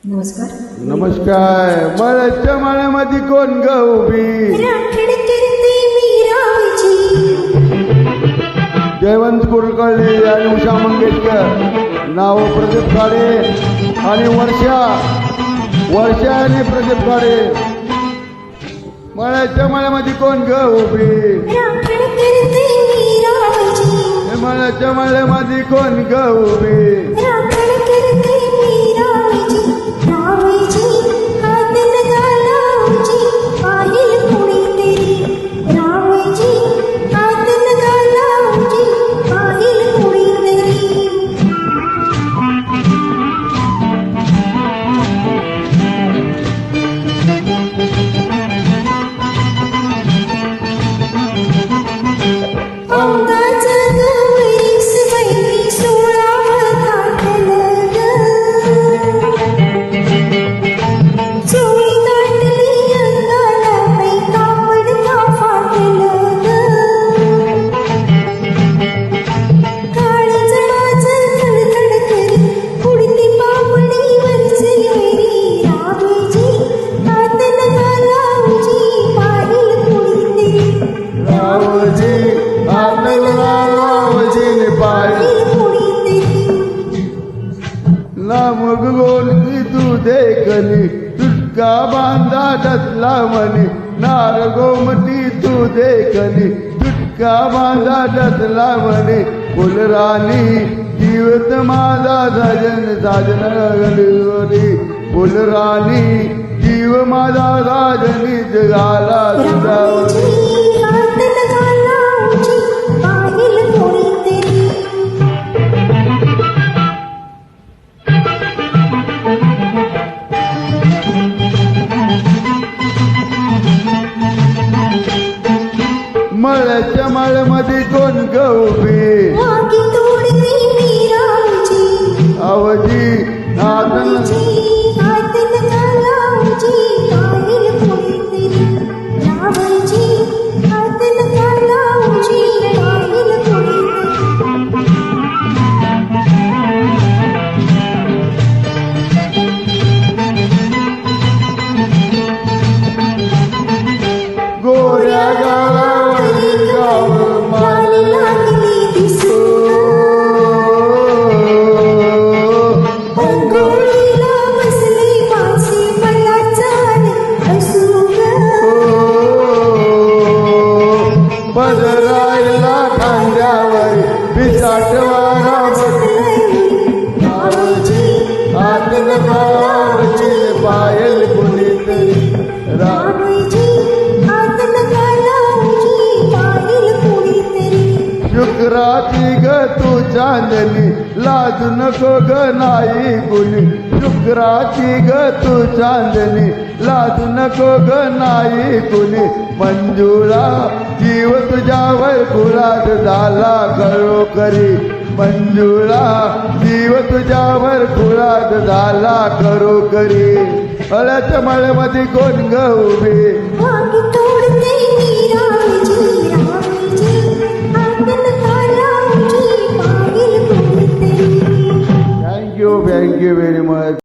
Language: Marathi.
नमस्कार. मळ्याच्या माळ्यामध्ये कोण ग उभी? राखण करते मी रावची. जयवंत कुलकर्णी आणि उषा मंगेशकर नाव प्रदीप काळे आणि वर्षा आणि प्रदीप काळे. मळ्याच्या माळ्यामध्ये कोण ग उभी? राखण करते मी रावची. मळ्याच्या माळ्यामध्ये कोण ग उभी? राखण करते मी रावची. रावची हात लगा लावची. पाहिल कुणीतरी. रावची हात लगा लावची. पाहिल कुणीतरी. औंधाचं गवळीस बैली 16 गाठलं ग. चोळी दाटली अंगाला बाई कापड का फाटलं ग. काळीजमाचं धडधड करी उडती पापडी वरची वैरी. रावची हात लगा लावची. पाहिल कुणीतरी. रावजी रावजीने पाहिल मग गोलती तू देखली. तुटका बांधा डसला म्हणे नार गोमती तू देखली. तुटका बांधा डसला म्हणे फुलराणी जीवत माझा साजन गली. फुलराणी जीव माझा राजनी जगाला तुझा. मळ्याच्या माळ्यामध्ये कोण ग उभी? आवजी गोऱ्या गावावरी गाव पदरायला खांद्यावर पिसाटवारा हात लगावची पायल कुणीतरी. शुक्राची ग तू चांदणी लाजू नको ग नाही कुणी. शुक्राची ग तू चांदणी लाजू नको ग नाही कुणी. मंजुळा जीव तुझ्यावर खुलाद झाला खरोखरी. मंजुळा जीव तुझ्यावर खुलाद झाला खरोखरी. मळ्याच्या मळ्यामध्ये कोण ग उभी? Thank you very much.